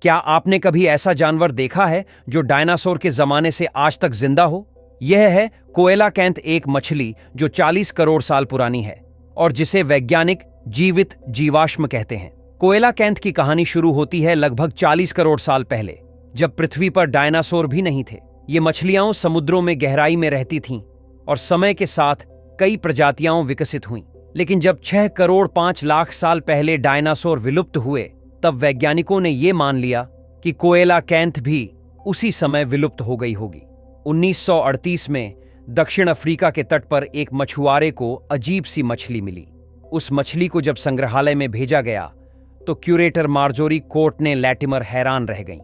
क्या आपने कभी ऐसा जानवर देखा है जो डायनासोर के जमाने से आज तक जिंदा हो? यह है कोएलाकैंथ, एक मछली जो 40 करोड़ साल पुरानी है और जिसे वैज्ञानिक जीवित जीवाश्म कहते हैं। कोएलाकैंथ की कहानी शुरू होती है लगभग 40 करोड़ साल पहले, जब पृथ्वी पर डायनासोर भी नहीं थे। ये मछलियां समुद्रों में गहराई में रहती थीं और समय के साथ कई प्रजातियां विकसित हुईं। लेकिन जब 6 करोड़ 5 लाख साल पहले डायनासोर विलुप्त हुए, तब वैज्ञानिकों ने यह मान लिया कि कोएलाकैंथ भी उसी समय विलुप्त हो गई होगी। 1938 में दक्षिण अफ्रीका के तट पर एक मछुआरे को अजीब सी मछली मिली। उस मछली को जब संग्रहालय में भेजा गया तो क्यूरेटर मार्जोरी कोर्टने लैटिमर हैरान रह गईं।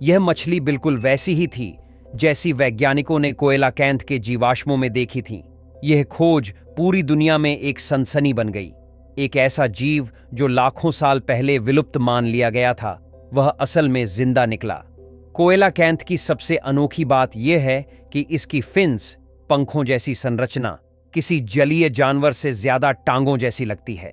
यह मछली बिल्कुल वैसी ही थी जैसी वैज्ञानिकों ने कोएलाकैंथ के जीवाश्मों में देखी थी। यह खोज पूरी दुनिया में एक सनसनी बन गई। एक ऐसा जीव जो लाखों साल पहले विलुप्त मान लिया गया था, वह असल में जिंदा निकला। कोएलाकैंथ की सबसे अनोखी बात यह है कि इसकी फिन्स, पंखों जैसी संरचना, किसी जलीय जानवर से ज्यादा टांगों जैसी लगती है।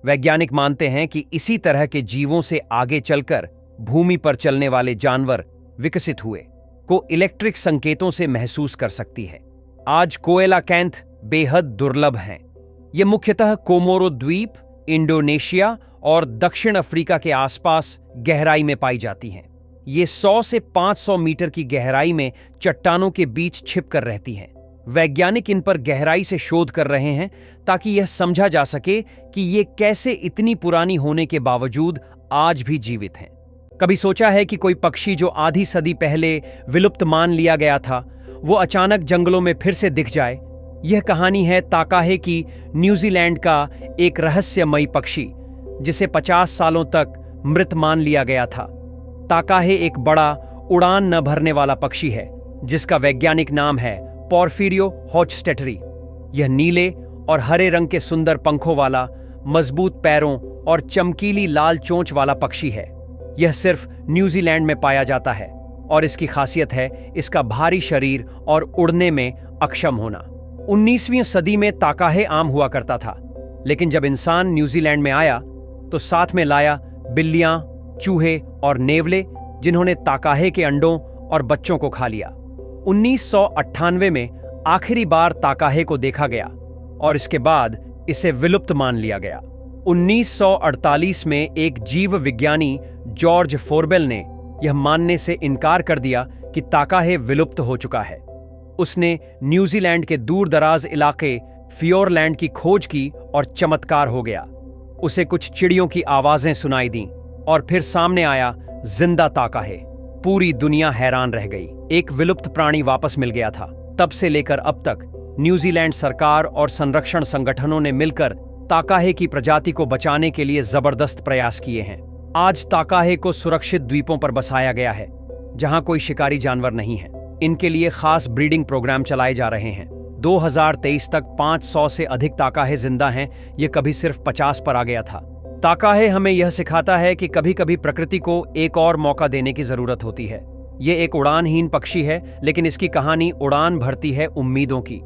वैज्ञानिक मानते हैं कि इसी तरह के जीवों से आगे चलकर भूमि पर चलने वाले जानवर विकसित हुए, को इलेक्ट्रिक संकेतों से महसूस कर सकती है। आज कोएलाकैंथ बेहद दुर्लभ हैं। ये मुख्यतः कोमोरो द्वीप, इंडोनेशिया और दक्षिण अफ्रीका के आसपास गहराई में पाई जाती हैं। ये 100 से 500 मीटर की गहराई में चट्टानों के बीच छिपकर रहती हैं। वैज्ञानिक इन पर गहराई से शोध कर रहे हैं ताकि यह समझा जा सके कि ये कैसे इतनी पुरानी होने के बावजूद आज भी जीवित हैं। कभी सोचा है कि कोई पक्षी जो आधी सदी पहले विलुप्त मान लिया गया था, वो अचानक जंगलों में फिर से दिख जाए? यह कहानी है ताकाहे की, न्यूजीलैंड का एक रहस्यमयी पक्षी जिसे 50 सालों तक मृत मान लिया गया था। ताकाहे एक बड़ा, उड़ान न भरने वाला पक्षी है जिसका वैज्ञानिक नाम है पोर्फिरियो होचस्टेटरी। यह नीले और हरे रंग के सुंदर पंखों वाला, मजबूत पैरों और चमकीली लाल चोंच वाला पक्षी है। यह सिर्फ न्यूजीलैंड में पाया जाता है और इसकी खासियत है इसका भारी शरीर और उड़ने में अक्षम होना। 19वीं सदी में ताकाहे आम हुआ करता था, लेकिन जब इंसान न्यूजीलैंड में आया तो साथ में लाया बिल्लियां, चूहे और नेवले, जिन्होंने ताकाहे के अंडों और बच्चों को खा लिया। 1998 में आखिरी बार ताकाहे को देखा गया और इसके बाद इसे विलुप्त मान लिया गया। 1948 में एक जीव विज्ञानी जॉर्ज फोरबेल ने यह मानने से इनकार कर दिया कि ताकाहे विलुप्त हो चुका है। उसने न्यूजीलैंड के दूर दराज इलाके फियोरलैंड की खोज की और चमत्कार हो गया। उसे कुछ चिड़ियों की आवाजें सुनाई दीं और फिर सामने आया जिंदा ताकाहे। पूरी दुनिया हैरान रह गई। एक विलुप्त प्राणी वापस मिल गया था। तब से लेकर अब तक न्यूजीलैंड सरकार और संरक्षण संगठनों ने मिलकर ताकाहे की प्रजाति को बचाने के लिए जबरदस्त प्रयास किए हैं। आज ताकाहे को सुरक्षित द्वीपों पर बसाया गया है जहां कोई शिकारी जानवर नहीं है। इनके लिए खास ब्रीडिंग प्रोग्राम चलाए जा रहे हैं। 2023 तक 500 से अधिक ताकाहे जिंदा हैं। ये कभी सिर्फ 50 पर आ गया था। ताकाहे हमें यह सिखाता है कि कभी कभी प्रकृति को एक और मौका देने की जरूरत होती है। ये एक उड़ानहीन पक्षी है, लेकिन इसकी कहानी उड़ान भरती है उम्मीदों की।